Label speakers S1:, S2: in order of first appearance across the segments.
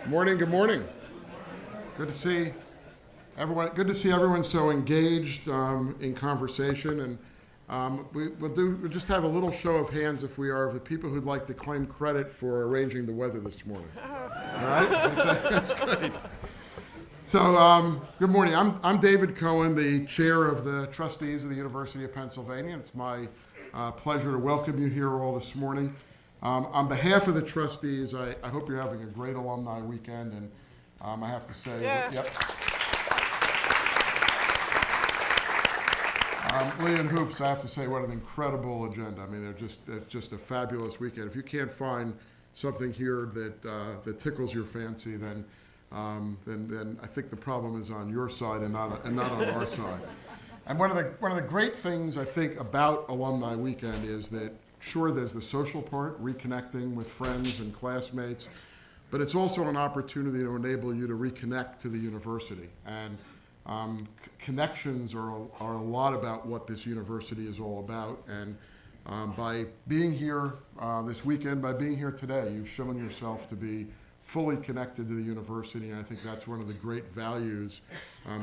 S1: Morning, good morning. Good to see everyone. Good to see everyone so engaged in conversation, and we'll just have a little show of hands if we are of the people who'd like to claim credit for arranging the weather this morning. All right, that's great. So, good morning. I'm David Cohen, the chair of the trustees of the University of Pennsylvania. It's my pleasure to welcome you here all this morning. On behalf of the trustees, I hope you're having a great alumni weekend, and I have to say, yep. Lee and Hoops, I have to say, what an incredible agenda. I mean, it's just a fabulous weekend. If you can't find something here that tickles your fancy, then I think the problem is on your side and not on our side. And one of the great things I think about Alumni Weekend is that sure, there's the social part, reconnecting with friends and classmates, but it's also an opportunity to enable you to reconnect to the university. And connections are a lot about what this university is all about. And by being here this weekend, by being here today, you've shown yourself to be fully connected to the university, and I think that's one of the great values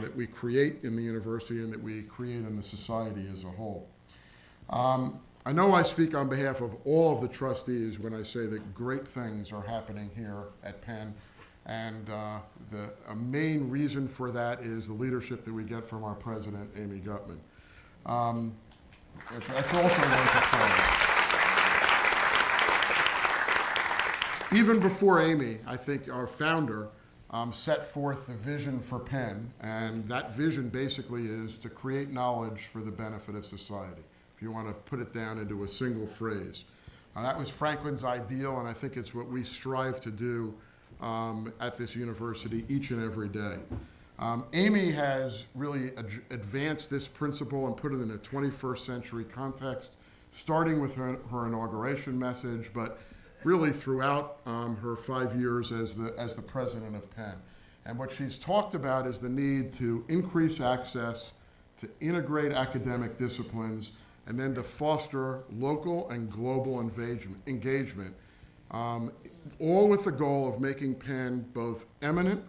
S1: that we create in the university and that we create in the society as a whole. I know I speak on behalf of all of the trustees when I say that great things are happening here at Penn, and a main reason for that is the leadership that we get from our president, Amy Gutmann. That's also worth a try. Even before Amy, I think our founder set forth the vision for Penn, and that vision basically is to create knowledge for the benefit of society. If you want to put it down into a single phrase. That was Franklin's ideal, and I think it's what we strive to do at this university each and every day. Amy has really advanced this principle and put it in a 21st century context, starting with her inauguration message, but really throughout her 5 years as the president of Penn. And what she's talked about is the need to increase access, to integrate academic disciplines, and then to foster local and global engagement, all with the goal of making Penn both eminent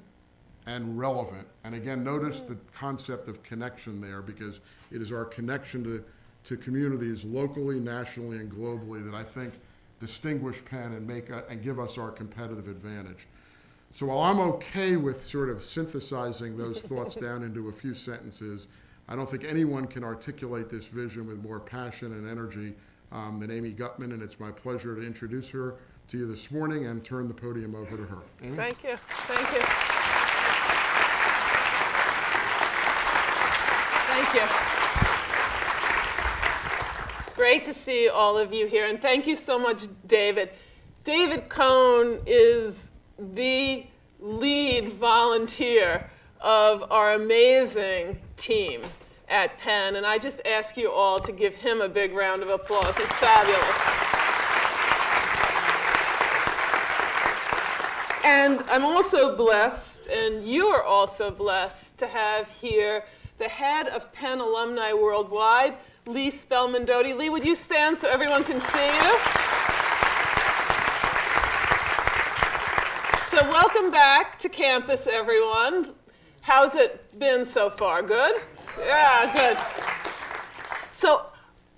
S1: and relevant. And again, notice the concept of connection there, because it is our connection to communities locally, nationally, and globally that I think distinguish Penn and give us our competitive advantage. So while I'm okay with sort of synthesizing those thoughts down into a few sentences, I don't think anyone can articulate this vision with more passion and energy than Amy Gutmann, and it's my pleasure to introduce her to you this morning and turn the podium over to her. Amy?
S2: Thank you. Thank you. Thank you. It's great to see all of you here, and thank you so much, David. David Cohn is the lead volunteer of our amazing team at Penn, and I just ask you all to give him a big round of applause. It's fabulous. And I'm also blessed, and you are also blessed, to have here the head of Penn Alumni Worldwide, Lee Spellman-Doty. Lee, would you stand so everyone can see you? So welcome back to campus, everyone. How's it been so far? Good? Yeah, good. So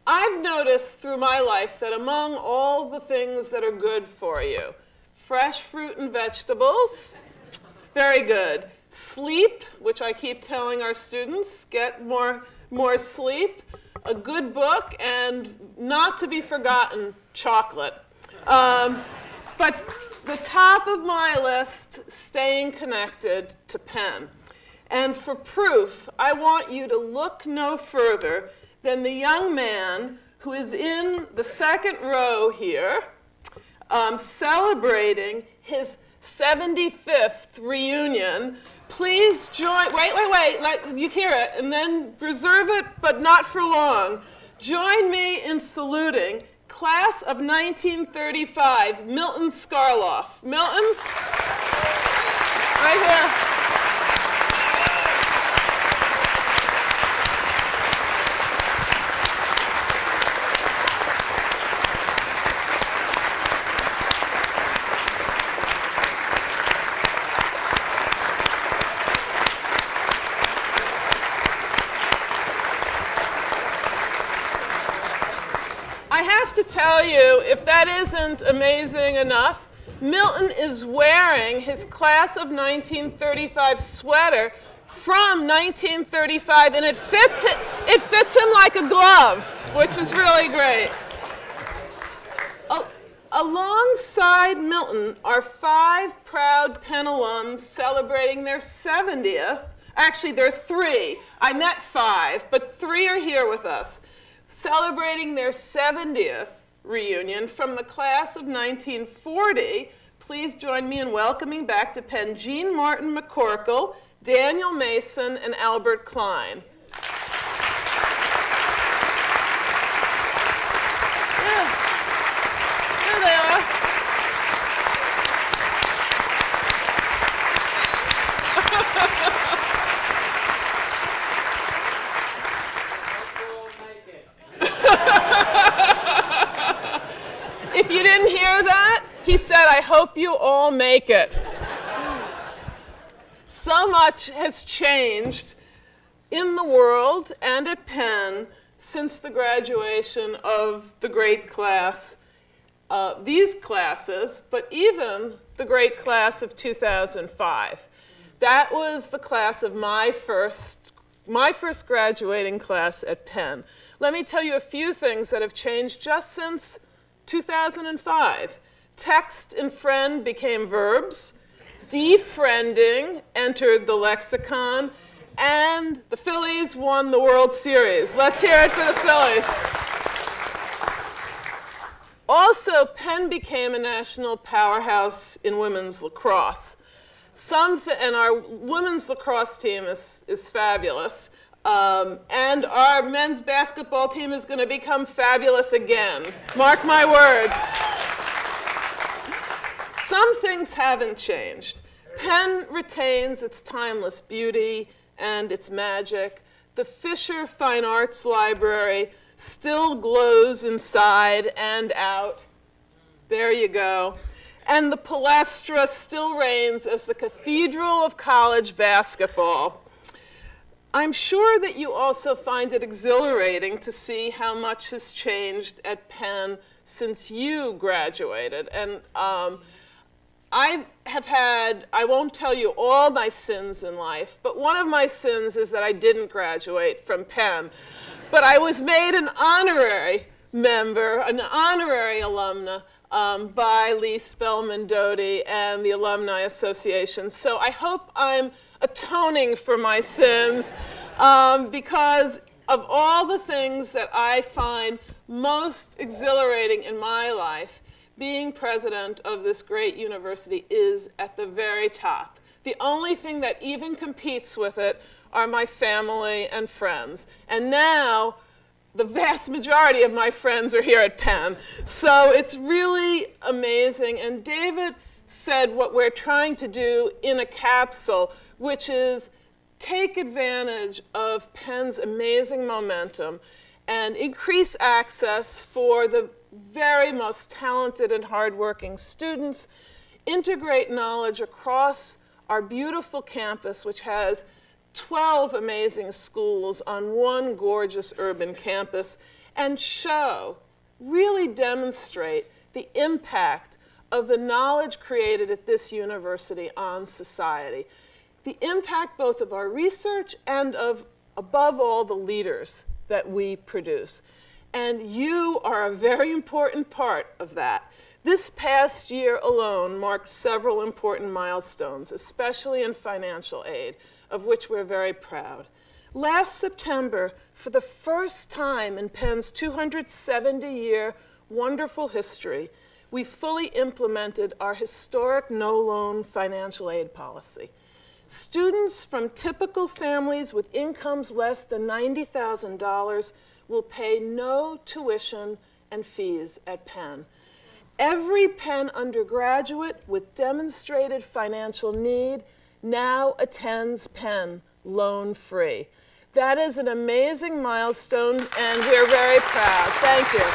S2: I've noticed through my life that among all the things that are good for you, fresh fruit and vegetables, very good. Sleep, which I keep telling our students, get more sleep, a good book, and not to be forgotten, chocolate. But the top of my list, staying connected to Penn. And for proof, I want you to look no further than the young man who is in the second row here, celebrating his 75th reunion. Please join, wait, you hear it, and then reserve it, but not for long. Join me in saluting class of 1935, Milton Scarloff. Milton, right here. tell you, if that isn't amazing enough, Milton is wearing his class of 1935 sweater from 1935, and it fits him like a glove, which is really great. Alongside Milton are 5 proud Penn alums celebrating their 70th. Actually, there are 3. I met 5, but 3 are here with us, celebrating their 70th reunion from the class of 1940. Please join me in welcoming back to Penn Jean Martin McCorkle, Daniel Mason, and Albert Klein. There they are. If you didn't hear that, he said, "I hope you all make it." So much has changed in the world and at Penn since the graduation of the great class, these classes, but even the great class of 2005. That was the class of my first graduating class at Penn. Let me tell you a few things that have changed just since 2005. Text and friend became verbs. Defriending entered the lexicon. And the Phillies won the World Series. Let's hear it for the Phillies. Also, Penn became a national powerhouse in women's lacrosse. And our women's lacrosse team is fabulous. And our men's basketball team is going to become fabulous again. Mark my words. Some things haven't changed. Penn retains its timeless beauty and its magic. The Fisher Fine Arts Library still glows inside and out. There you go. And the Palestra still reigns as the cathedral of college basketball. I'm sure that you also find it exhilarating to see how much has changed at Penn since you graduated. And I won't tell you all my sins in life, but one of my sins is that I didn't graduate from Penn. But I was made an honorary member, an honorary alumna by Lee Spellman Doty and the Alumni Association. So I hope I'm atoning for my sins because of all the things that I find most exhilarating in my life, being president of this great university is at the very top. The only thing that even competes with it are my family and friends. And now, the vast majority of my friends are here at Penn. So it's really amazing. And David said what we're trying to do in a capsule, which is take advantage of Penn's amazing momentum and increase access for the very most talented and hardworking students, integrate knowledge across our beautiful campus, which has 12 amazing schools on one gorgeous urban campus, and really demonstrate the impact of the knowledge created at this university on society. The impact both of our research and of, above all, the leaders that we produce. And you are a very important part of that. This past year alone marked several important milestones, especially in financial aid, of which we're very proud. Last September, for the first time in Penn's 270-year wonderful history, we fully implemented our historic no-loan financial aid policy. Students from typical families with incomes less than $90,000 will pay no tuition and fees at Penn. Every Penn undergraduate with demonstrated financial need now attends Penn loan-free. That is an amazing milestone, and we're very proud. Thank you.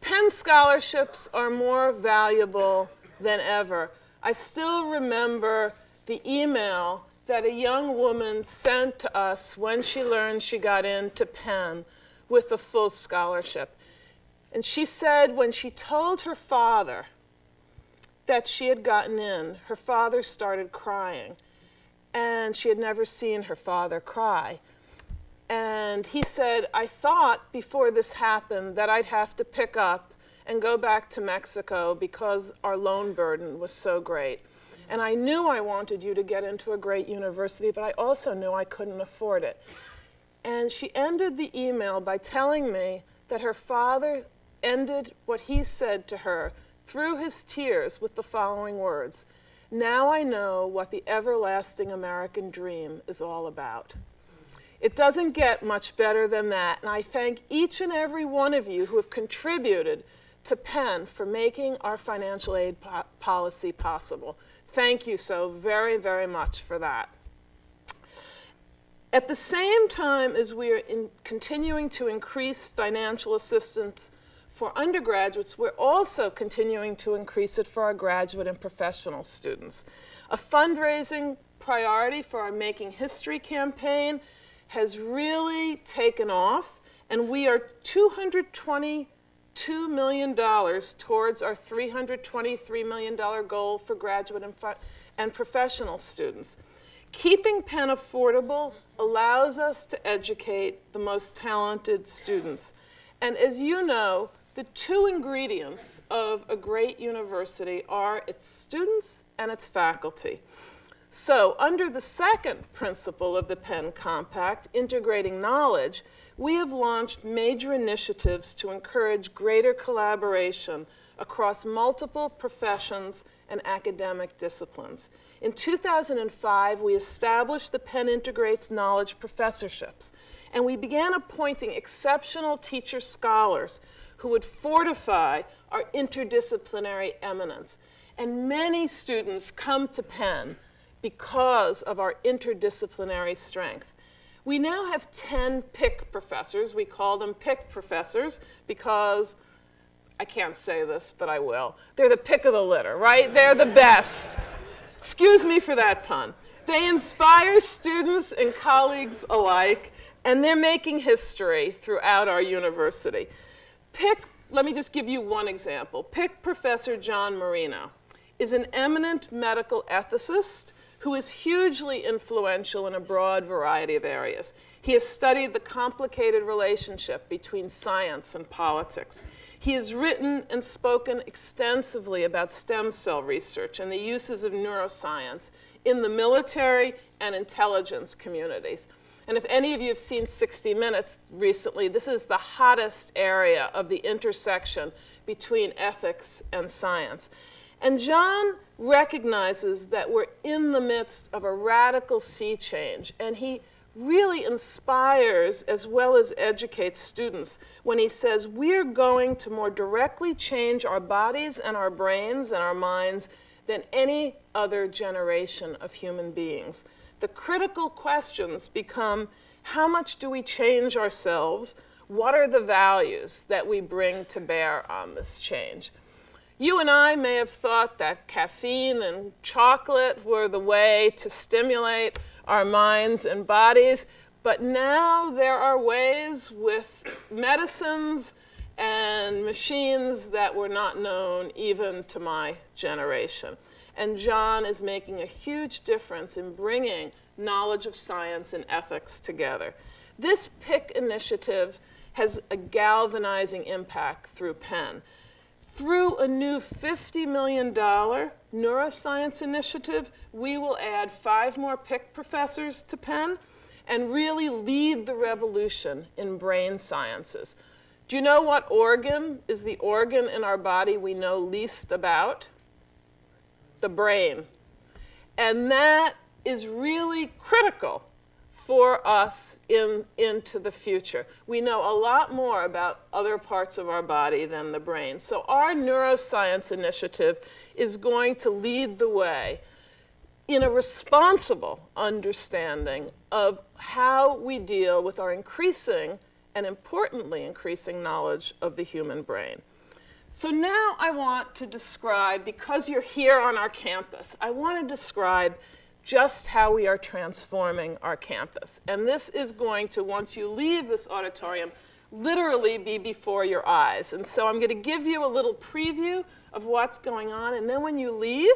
S2: Penn scholarships are more valuable than ever. I still remember the email that a young woman sent to us when she learned she got into Penn with a full scholarship. And she said when she told her father that she had gotten in, her father started crying. And she had never seen her father cry. And he said, I thought before this happened that I'd have to pick up and go back to Mexico because our loan burden was so great. And I knew I wanted you to get into a great university, but I also knew I couldn't afford it. And she ended the email by telling me that her father ended what he said to her through his tears with the following words: "Now I know what the everlasting American dream is all about." It doesn't get much better than that, and I thank each and every one of you who have contributed to Penn for making our financial aid policy possible. Thank you so very, very much for that. At the same time as we are continuing to increase financial assistance for undergraduates, we're also continuing to increase it for our graduate and professional students. A fundraising priority for our Making History campaign has really taken off, and we are $222 million towards our $323 million goal for graduate and professional students. Keeping Penn affordable allows us to educate the most talented students. And as you know, the two ingredients of a great university are its students and its faculty. So, under the second principle of the Penn Compact, integrating knowledge, we have launched major initiatives to encourage greater collaboration across multiple professions and academic disciplines. In 2005, we established the Penn Integrates Knowledge professorships, and we began appointing exceptional teacher scholars who would fortify our interdisciplinary eminence. And many students come to Penn because of our interdisciplinary strength. We now have 10 PIC professors. We call them PIC professors because, I can't say this, but I will. They're the pick of the litter, right? They're the best. Excuse me for that pun. They inspire students and colleagues alike, and they're making history throughout our university. Let me just give you one example. PIC Professor John Marino is an eminent medical ethicist who is hugely influential in a broad variety of areas. He has studied the complicated relationship between science and politics. He has written and spoken extensively about stem cell research and the uses of neuroscience in the military and intelligence communities. And if any of you have seen 60 Minutes recently, this is the hottest area of the intersection between ethics and science. And John recognizes that we're in the midst of a radical sea change, and he really inspires as well as educates students when he says we're going to more directly change our bodies and our brains and our minds than any other generation of human beings. The critical questions become, how much do we change ourselves? What are the values that we bring to bear on this change? You and I may have thought that caffeine and chocolate were the way to stimulate our minds and bodies, but now there are ways with medicines and machines that were not known even to my generation. And John is making a huge difference in bringing knowledge of science and ethics together. This PIC initiative has a galvanizing impact through Penn. Through a new $50 million neuroscience initiative, we will add 5 more PIC professors to Penn and really lead the revolution in brain sciences. Do you know what organ is the organ in our body we know least about? The brain. And that is really critical for us into the future. We know a lot more about other parts of our body than the brain. So our neuroscience initiative is going to lead the way in a responsible understanding of how we deal with our increasing, and importantly increasing, knowledge of the human brain. So now I want to describe, because you're here on our campus, I want to describe just how we are transforming our campus. And this is going to, once you leave this auditorium, literally be before your eyes. And so I'm going to give you a little preview of what's going on. And then when you leave,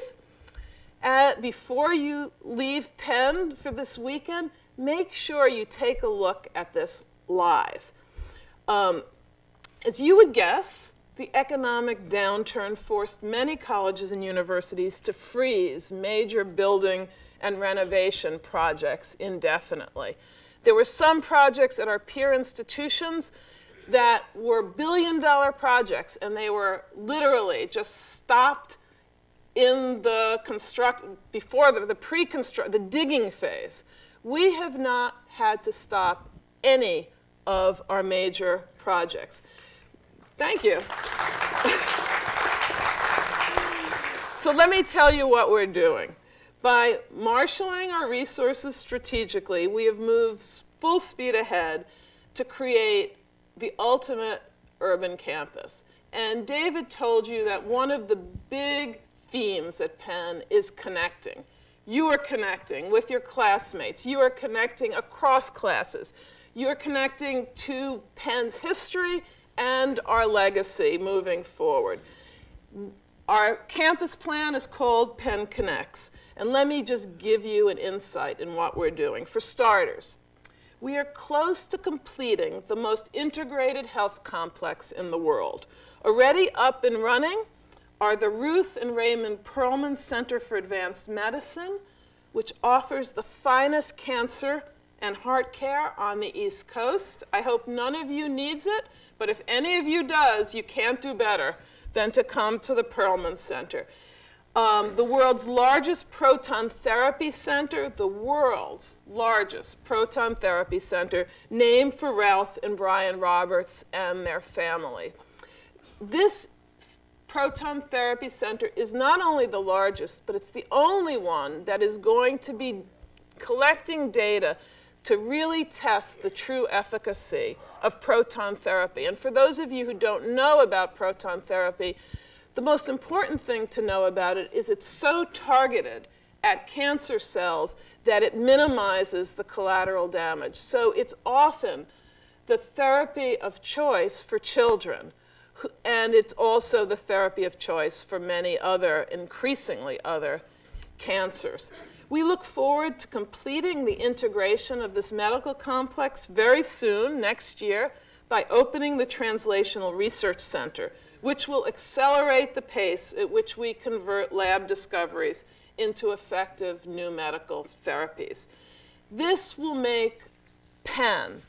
S2: before you leave Penn for this weekend, make sure you take a look at this live. As you would guess, the economic downturn forced many colleges and universities to freeze major building and renovation projects indefinitely. There were some projects at our peer institutions that were billion-dollar projects, and they were literally just stopped in the before the digging phase. We have not had to stop any of our major projects. Thank you. So let me tell you what we're doing. By marshaling our resources strategically, we have moved full speed ahead to create the ultimate urban campus. And David told you that one of the big themes at Penn is connecting. You are connecting with your classmates. You are connecting across classes. You are connecting to Penn's history and our legacy moving forward. Our campus plan is called Penn Connects. And let me just give you an insight in what we're doing. For starters, we are close to completing the most integrated health complex in the world. Already up and running are the Ruth and Raymond Perlman Center for Advanced Medicine, which offers the finest cancer and heart care on the East Coast. I hope none of you needs it, but if any of you does, you can't do better than to come to the Perlman Center. The world's largest proton therapy center, named for Ralph and Brian Roberts and their family. This proton therapy center is not only the largest, but it's the only one that is going to be collecting data to really test the true efficacy of proton therapy. And for those of you who don't know about proton therapy, the most important thing to know about it is it's so targeted at cancer cells that it minimizes the collateral damage. So it's often the therapy of choice for children, and it's also the therapy of choice for many other, increasingly other, cancers. We look forward to completing the integration of this medical complex very soon, next year, by opening the Translational Research Center, which will accelerate the pace at which we convert lab discoveries into effective new medical therapies. This will make Penn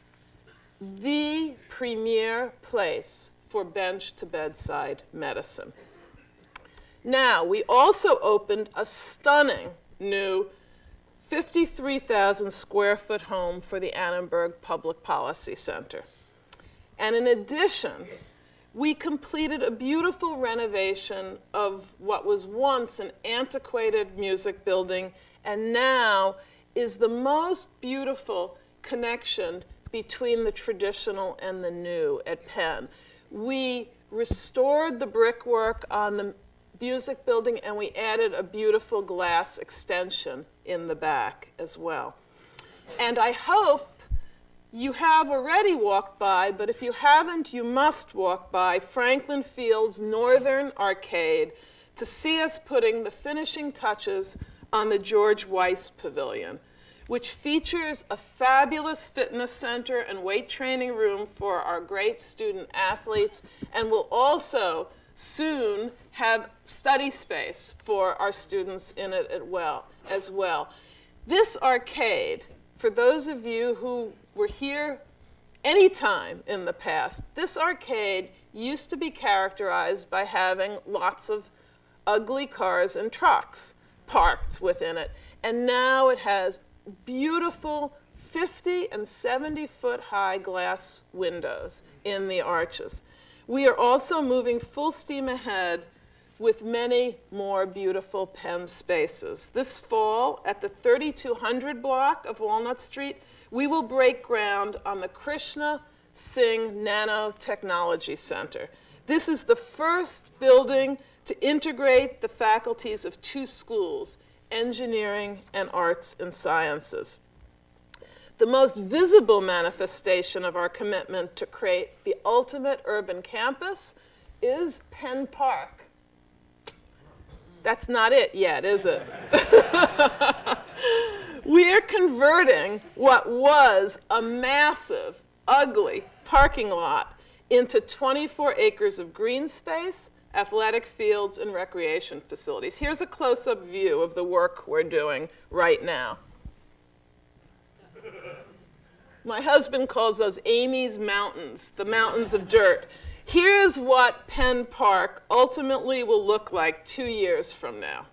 S2: the premier place for bench-to-bedside medicine. Now, we also opened a stunning new 53,000 square foot home for the Annenberg Public Policy Center. And in addition, we completed a beautiful renovation of what was once an antiquated music building and now is the most beautiful connection between the traditional and the new at Penn. We restored the brickwork on the music building and we added a beautiful glass extension in the back as well. And I hope you have already walked by, but if you haven't, you must walk by Franklin Field's Northern Arcade to see us putting the finishing touches on the George Weiss Pavilion, which features a fabulous fitness center and weight training room for our great student athletes, and will also soon have study space for our students in it as well. This arcade, for those of you who were here any time in the past, this arcade used to be characterized by having lots of ugly cars and trucks parked within it. And now it has beautiful 50 and 70 foot high glass windows in the arches. We are also moving full steam ahead with many more beautiful Penn spaces. This fall, at the 3200 block of Walnut Street, we will break ground on the Krishna Singh Nanotechnology Center. This is the first building to integrate the faculties of two schools, engineering, and arts and sciences. The most visible manifestation of our commitment to create the ultimate urban campus is Penn Park. That's not it yet, is it? We are converting what was a massive, ugly parking lot into 24 acres of green space, athletic fields, and recreation facilities. Here's a close-up view of the work we're doing right now. My husband calls those Amy's Mountains, the mountains of dirt. Here's what Penn Park ultimately will look like 2 years from now.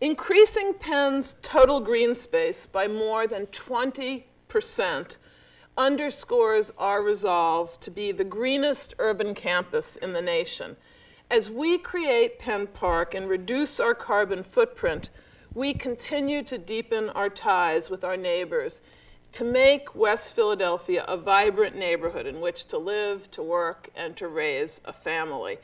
S2: Increasing Penn's total green space by more than 20% underscores our resolve to be the greenest urban campus in the nation. As we create Penn Park and reduce our carbon footprint, we continue to deepen our ties with our neighbors to make West Philadelphia a vibrant neighborhood in which to live, to work, and to raise a family.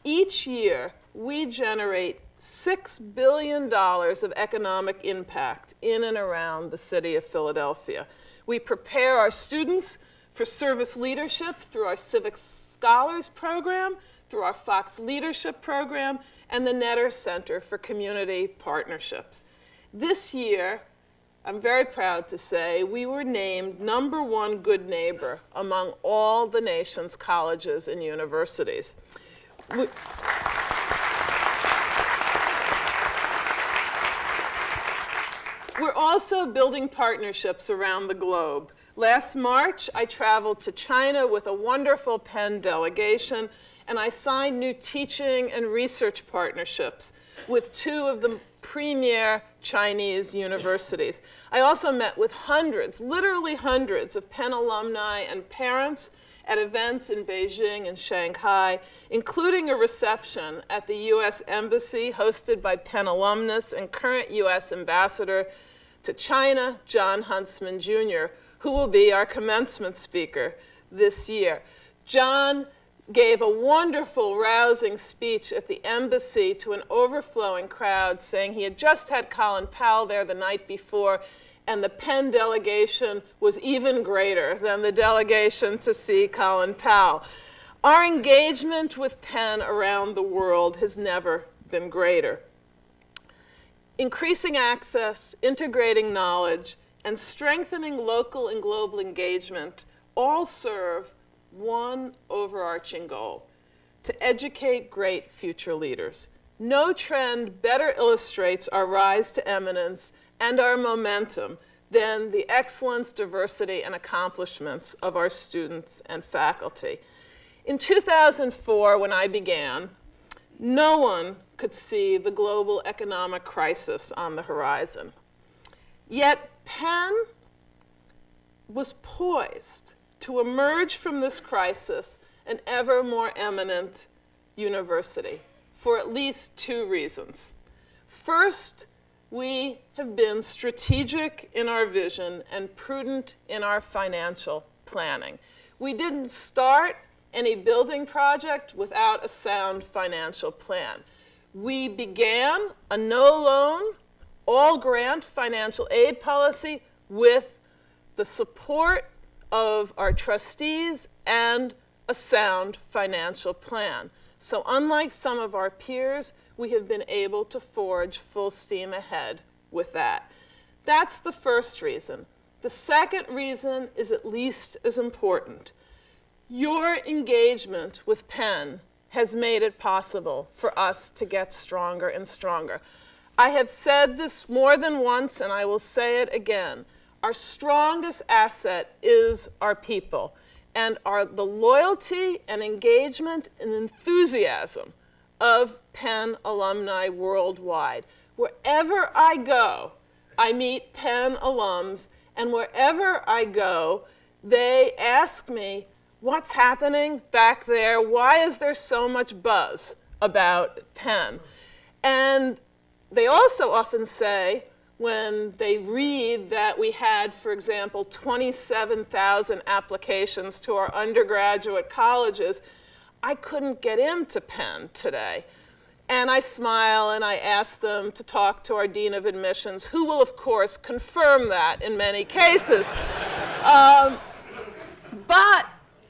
S2: Each year, we generate $6 billion of economic impact in and around the city of Philadelphia. We prepare our students for service leadership through our Civic Scholars Program, through our Fox Leadership Program, and the Netter Center for Community Partnerships. This year, I'm very proud to say, we were named #1 good neighbor among all the nation's colleges and universities. We're also building partnerships around the globe. Last March, I traveled to China with a wonderful Penn delegation, and I signed new teaching and research partnerships with 2 of the premier Chinese universities. I also met with hundreds, literally hundreds, of Penn alumni and parents at events in Beijing and Shanghai, including a reception at the U.S. Embassy hosted by Penn alumnus and current U.S. Ambassador to China, John Huntsman Jr., who will be our commencement speaker this year. John gave a wonderful, rousing speech at the embassy to an overflowing crowd, saying he had just had Colin Powell there the night before, and the Penn delegation was even greater than the delegation to see Colin Powell. Our engagement with Penn around the world has never been greater. Increasing access, integrating knowledge, and strengthening local and global engagement all serve one overarching goal: to educate great future leaders. No trend better illustrates our rise to eminence and our momentum than the excellence, diversity, and accomplishments of our students and faculty. In 2004, when I began, no one could see the global economic crisis on the horizon. Yet Penn was poised to emerge from this crisis an ever more eminent university for at least 2 reasons. First, we have been strategic in our vision and prudent in our financial planning. We didn't start any building project without a sound financial plan. We began a no-loan, all-grant financial aid policy with the support of our trustees and a sound financial plan. So unlike some of our peers, we have been able to forge full steam ahead with that. That's the first reason. The second reason is at least as important. Your engagement with Penn has made it possible for us to get stronger and stronger. I have said this more than once, and I will say it again. Our strongest asset is our people, and the loyalty and engagement and enthusiasm of Penn alumni worldwide. Wherever I go, I meet Penn alums, and wherever I go, they ask me, what's happening back there? Why is there so much buzz about Penn? And they also often say, when they read that we had, for example, 27,000 applications to our undergraduate colleges, I couldn't get into Penn today. And I smile and I ask them to talk to our Dean of Admissions, who will, of course, confirm that in many cases. But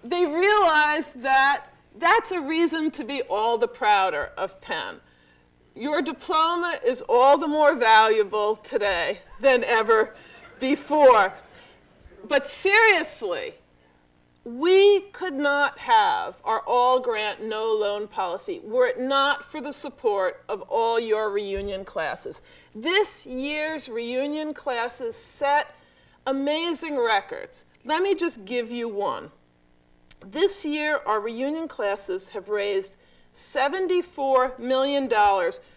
S2: they realize that that's a reason to be all the prouder of Penn. Your diploma is all the more valuable today than ever before. But seriously, we could not have our all-grant, no-loan policy were it not for the support of all your reunion classes. This year's reunion classes set amazing records. Let me just give you one. This year, our reunion classes have raised $74 million,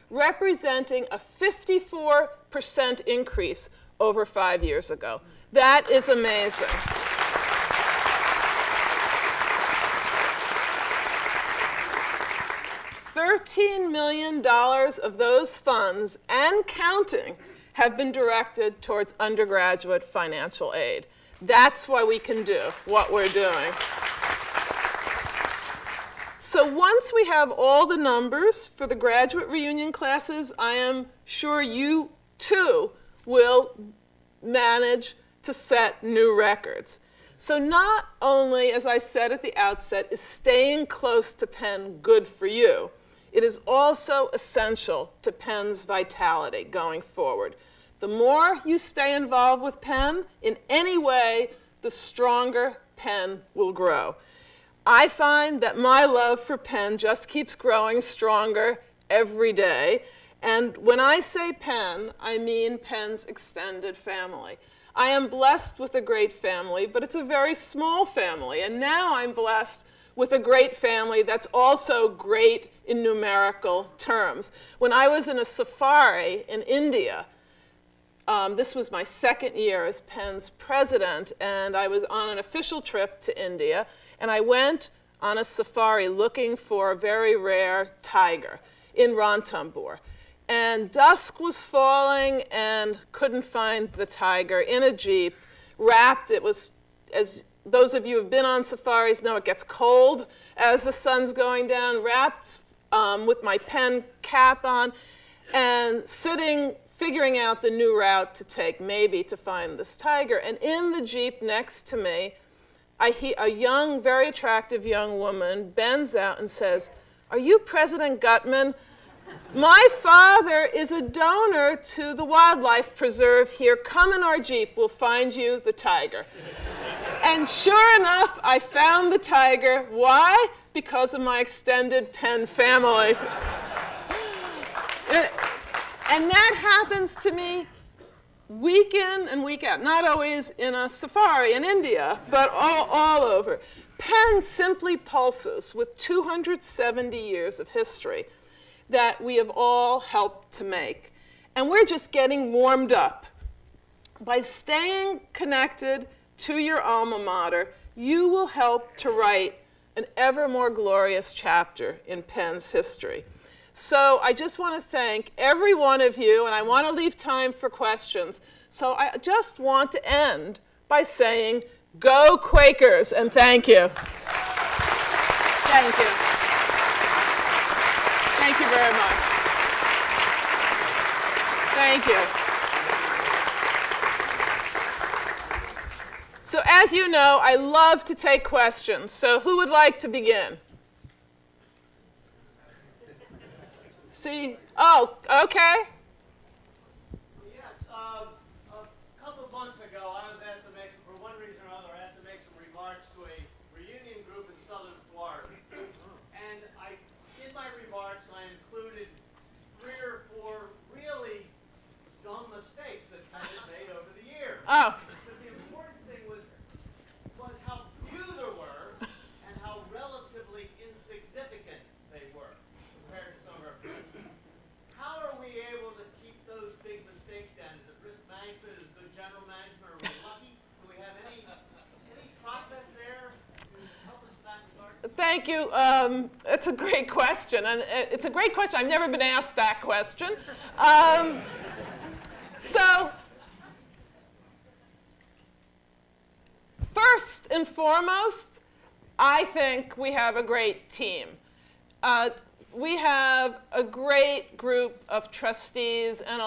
S2: representing a 54% increase over 5 years ago. That is amazing. $13 million of those funds, and counting, have been directed towards undergraduate financial aid. That's why we can do what we're doing. So once we have all the numbers for the graduate reunion classes, I am sure you, too, will manage to set new records. So not only, as I said at the outset, is staying close to Penn good for you, it is also essential to Penn's vitality going forward. The more you stay involved with Penn in any way, the stronger Penn will grow. I find that my love for Penn just keeps growing stronger every day. And when I say Penn, I mean Penn's extended family. I am blessed with a great family, but it's a very small family. And now I'm blessed with a great family that's also great in numerical terms. When I was in a safari in India, this was my second year as Penn's president, and I was on an official trip to India, and I went on a safari looking for a very rare tiger in Ranthambore. And dusk was falling and couldn't find the tiger in a Jeep, wrapped. It was, as those of you who have been on safaris know, it gets cold as the sun's going down, wrapped with my Penn cap on, and sitting, figuring out the new route to take, maybe to find this tiger. And in the Jeep next to me, a young, very attractive young woman bends out and says, "Are you President Gutmann? My father is a donor to the wildlife preserve here. Come in our Jeep, we'll find you the tiger." And sure enough, I found the tiger. Why? Because of my extended Penn family. And that happens to me week in and week out. Not always in a safari in India, but all over. Penn simply pulses with 270 years of history that we have all helped to make. And we're just getting warmed up. By staying connected to your alma mater, you will help to write an ever more glorious chapter in Penn's history. So I just want to thank every one of you, and I want to leave time for questions. So I just want to end by saying, go Quakers, and thank you. Thank you. Thank you very much. Thank you. So as you know, I love to take questions. So who would like to begin? See? Oh, okay.
S3: Yes, a couple of months ago, I was asked to make some, for one reason or another, asked to make some remarks to a reunion group in southern Florida. And in my remarks, I included 3 or 4 really dumb mistakes that Penn has made over the years.
S2: Oh.
S3: But the important thing was how few there were and how relatively insignificant they were compared to some of our friends. How are we able to keep those big mistakes down? Is it risk management? Is it good general management? Are we lucky? Do we have any process there to help us in that regard?
S2: Thank you. It's a great question, and it's a great question. I've never been asked that question. So, first and foremost, I think we have a great team. We have a great group of trustees and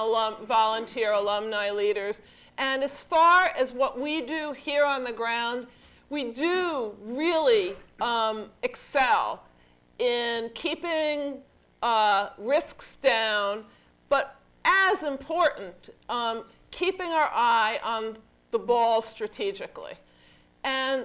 S2: volunteer alumni leaders. And as far as what we do here on the ground, we do really excel in keeping risks down, but as important, keeping our eye on the ball strategically. And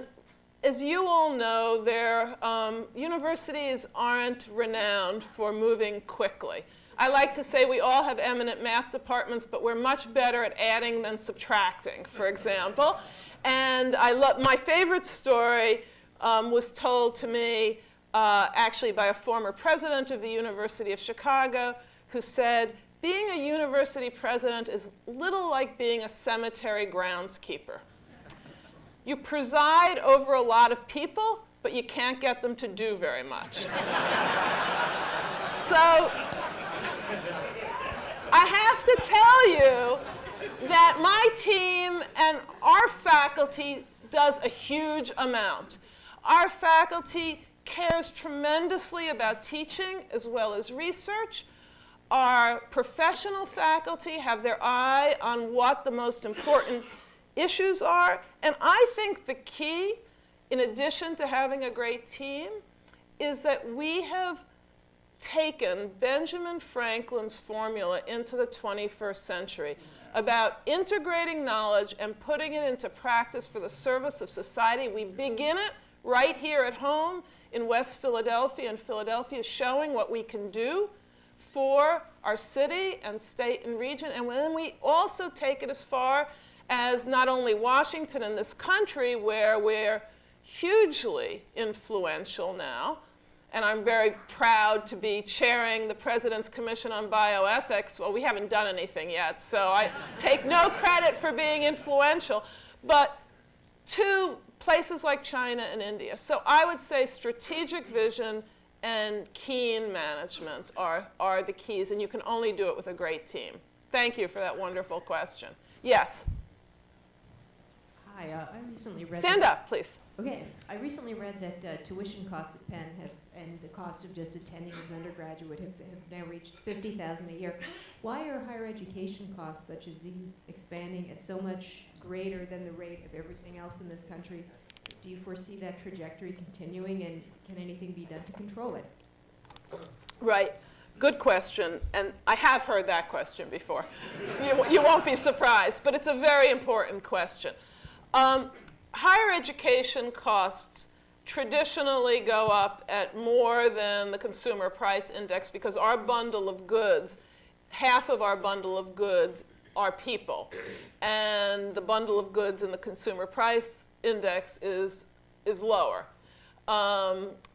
S2: as you all know, universities aren't renowned for moving quickly. I like to say we all have eminent math departments, but we're much better at adding than subtracting, for example. And my favorite story was told to me actually by a former president of the University of Chicago who said, being a university president is little like being a cemetery groundskeeper. You preside over a lot of people, but you can't get them to do very much. So I have to tell you that my team and our faculty does a huge amount. Our faculty cares tremendously about teaching as well as research. Our professional faculty have their eye on what the most important issues are. And I think the key, in addition to having a great team, is that we have taken Benjamin Franklin's formula into the 21st century about integrating knowledge and putting it into practice for the service of society. We begin it right here at home in West Philadelphia, and Philadelphia is showing what we can do for our city and state and region. And then we also take it as far as not only Washington and this country, where we're hugely influential now, and I'm very proud to be chairing the President's Commission on Bioethics. Well, we haven't done anything yet, so I take no credit for being influential, but to places like China and India. So I would say strategic vision and keen management are the keys, and you can only do it with a great team. Thank you for that wonderful question. Yes?
S4: Hi, I recently read...
S2: Stand up, please.
S4: Okay. I recently read that tuition costs at Penn and the cost of just attending as an undergraduate have now reached $50,000 a year. Why are higher education costs such as these expanding at so much greater than the rate of everything else in this country? Do you foresee that trajectory continuing, and can anything be done to control it?
S2: Right. Good question, and I have heard that question before. You won't be surprised, but it's a very important question. Higher education costs traditionally go up at more than the consumer price index because our bundle of goods, half of our bundle of goods are people. And the bundle of goods in the consumer price index is lower.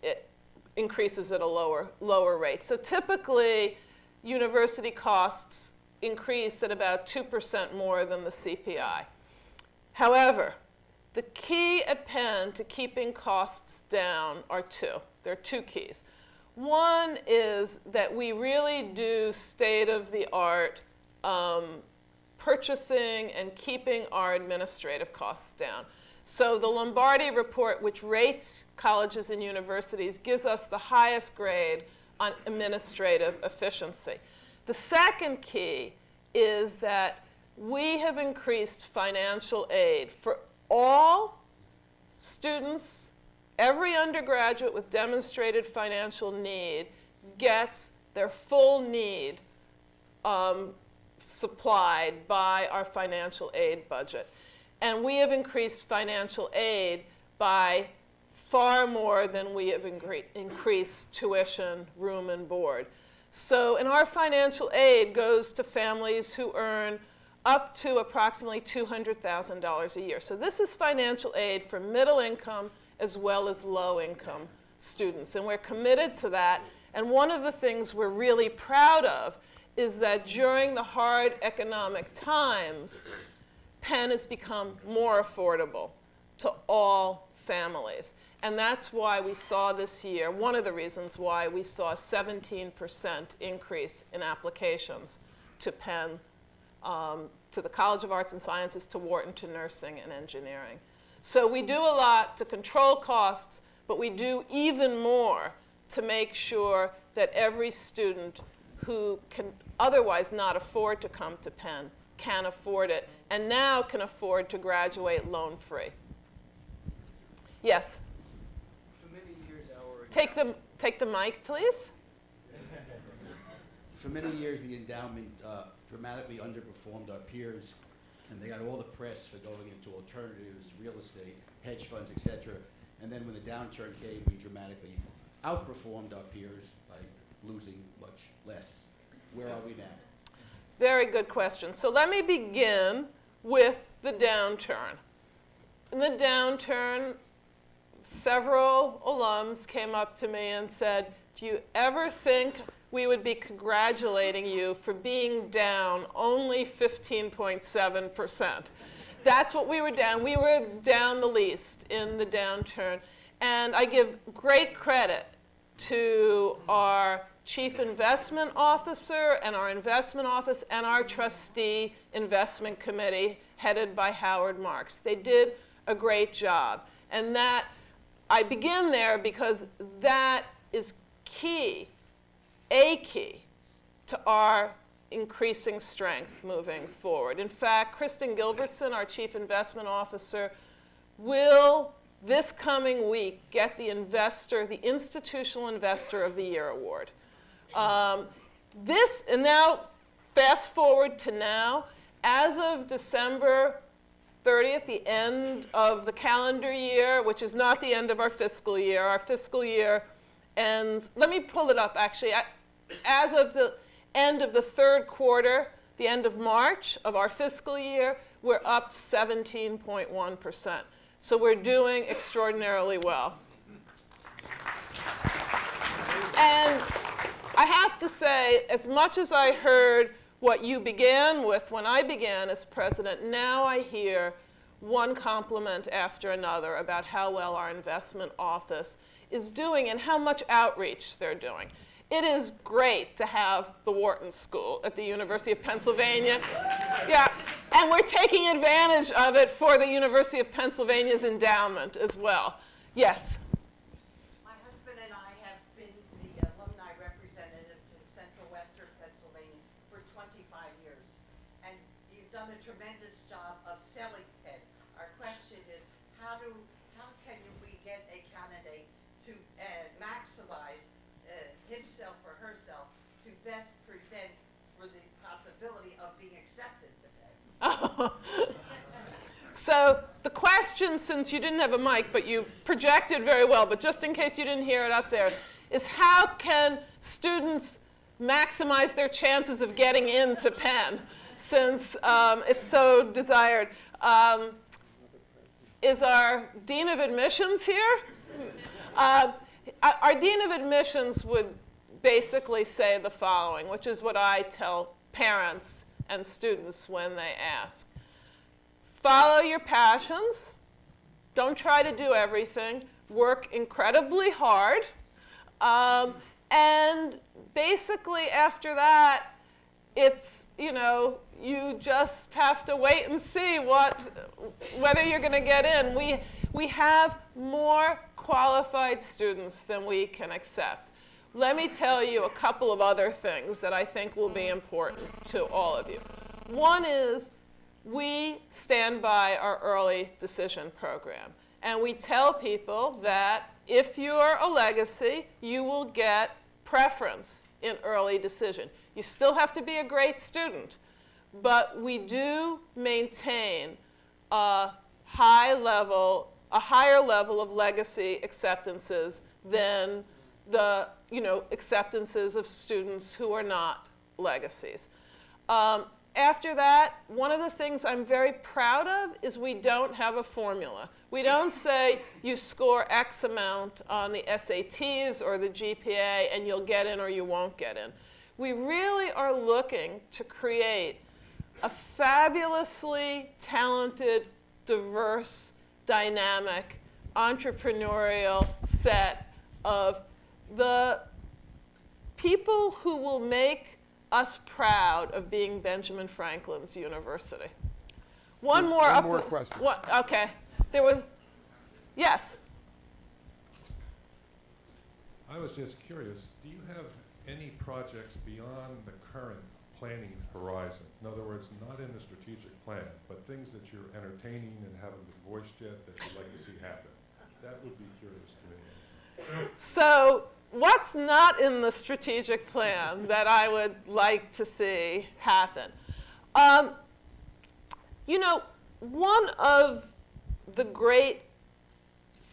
S2: It increases at a lower rate. So typically, university costs increase at about 2% more than the CPI. However, the key at Penn to keeping costs down are two. There are two keys. One is that we really do state-of-the-art purchasing and keeping our administrative costs down. So the Lombardi report, which rates colleges and universities, gives us the highest grade on administrative efficiency. The second key is that we have increased financial aid for all students. Every undergraduate with demonstrated financial need gets their full need supplied by our financial aid budget. And we have increased financial aid by far more than we have increased tuition, room, and board. So, and our financial aid goes to families who earn up to approximately $200,000 a year. So this is financial aid for middle income as well as low income students. And we're committed to that. And one of the things we're really proud of is that during the hard economic times, Penn has become more affordable to all families. And that's why we saw this year, one of the reasons why we saw a 17% increase in applications to Penn, to the College of Arts and Sciences, to Wharton, to nursing and engineering. So we do a lot to control costs, but we do even more to make sure that every student who can otherwise not afford to come to Penn can afford it, and now can afford to graduate loan-free. Yes?
S5: For many years, our
S2: Take the mic, please.
S5: For many years, the endowment dramatically underperformed our peers, and they got all the press for going into alternatives, real estate, hedge funds, etc. And then when the downturn came, we dramatically outperformed our peers by losing much less. Where are we now?
S2: Very good question. So let me begin with the downturn. In the downturn, several alums came up to me and said, do you ever think we would be congratulating you for being down only 15.7%? That's what we were down. We were down the least in the downturn. And I give great credit to our Chief Investment Officer and our investment office and our trustee investment committee headed by Howard Marks. They did a great job. And that, I begin there because that is key, a key to our increasing strength moving forward. In fact, Kristen Gilbertson, our Chief Investment Officer, will this coming week get the Institutional Investor of the Year award. And now, fast forward to now, as of December 30th, the end of the calendar year, which is not the end of our fiscal year ends, let me pull it up actually, as of the end of the third quarter, the end of March of our fiscal year, we're up 17.1%. So we're doing extraordinarily well. And I have to say, as much as I heard what you began with when I began as president, now I hear one compliment after another about how well our investment office is doing and how much outreach they're doing. It is great to have the Wharton School at the University of Pennsylvania. Yeah, and we're taking advantage of it for the University of Pennsylvania's endowment as well. Yes?
S6: My husband and I have been the alumni representatives in Central Western Pennsylvania for 25 years. And you've done a tremendous job of selling Penn. Our question is, how can we get a candidate to maximize himself or herself to best present for the possibility of being accepted today?
S2: So the question, since you didn't have a mic, but you projected very well, but just in case you didn't hear it up there, is how can students maximize their chances of getting into Penn, since it's so desired? Is our Dean of Admissions here? Our Dean of Admissions would basically say the following, which is what I tell parents and students when they ask. Follow your passions. Don't try to do everything. Work incredibly hard. And basically after that, it's, you just have to wait and see whether you're going to get in. We have more qualified students than we can accept. Let me tell you a couple of other things that I think will be important to all of you. One is we stand by our early decision program. And we tell people that if you're a legacy, you will get preference in early decision. You still have to be a great student, but we do maintain a higher level of legacy acceptances than the acceptances of students who are not legacies. After that, one of the things I'm very proud of is we don't have a formula. We don't say you score X amount on the SATs or the GPA and you'll get in or you won't get in. We really are looking to create a fabulously talented, diverse, dynamic, entrepreneurial set of the people who will make us proud of being Benjamin Franklin's university. One more
S1: more question.
S2: Okay. There was, yes?
S7: I was just curious, do you have any projects beyond the current planning horizon? In other words, not in the strategic plan, but things that you're entertaining and haven't been voiced yet that you'd like to see happen? That would be curious to me.
S2: So what's not in the strategic plan that I would like to see happen? You know, one of the great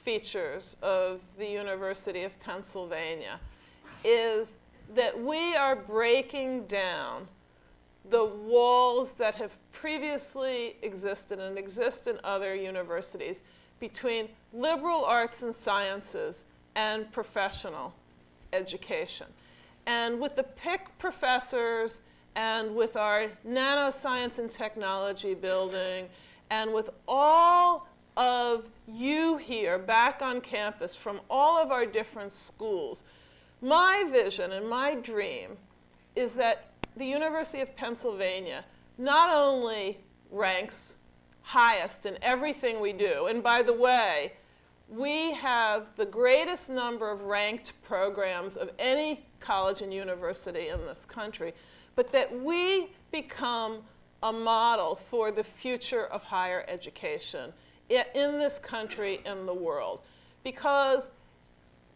S2: features of the University of Pennsylvania is that we are breaking down the walls that have previously existed and exist in other universities between liberal arts and sciences and professional education. And with the PIC professors and with our nanoscience and technology building and with all of you here back on campus from all of our different schools, my vision and my dream is that the University of Pennsylvania not only ranks highest in everything we do, and by the way, we have the greatest number of ranked programs of any college and university in this country, but that we become a model for the future of higher education in this country and the world. Because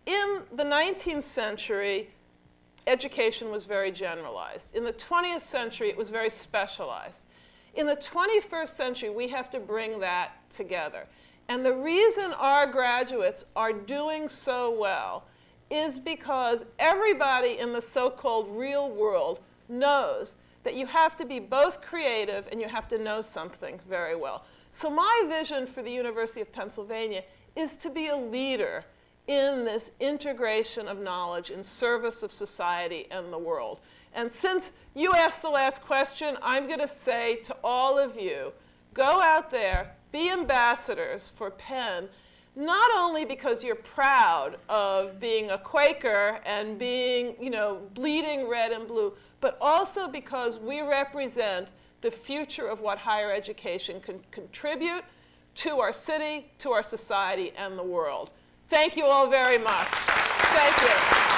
S2: in the 19th century, education was very generalized. In the 20th century, it was very specialized. In the 21st century, we have to bring that together. And the reason our graduates are doing so well is because everybody in the so-called real world knows that you have to be both creative and you have to know something very well. So my vision for the University of Pennsylvania is to be a leader in this integration of knowledge in service of society and the world. And since you asked the last question, I'm going to say to all of you, go out there, be ambassadors for Penn, not only because you're proud of being a Quaker and being, you know, bleeding red and blue, but also because we represent the future of what higher education can contribute to our city, to our society, and the world. Thank you all very much. Thank you.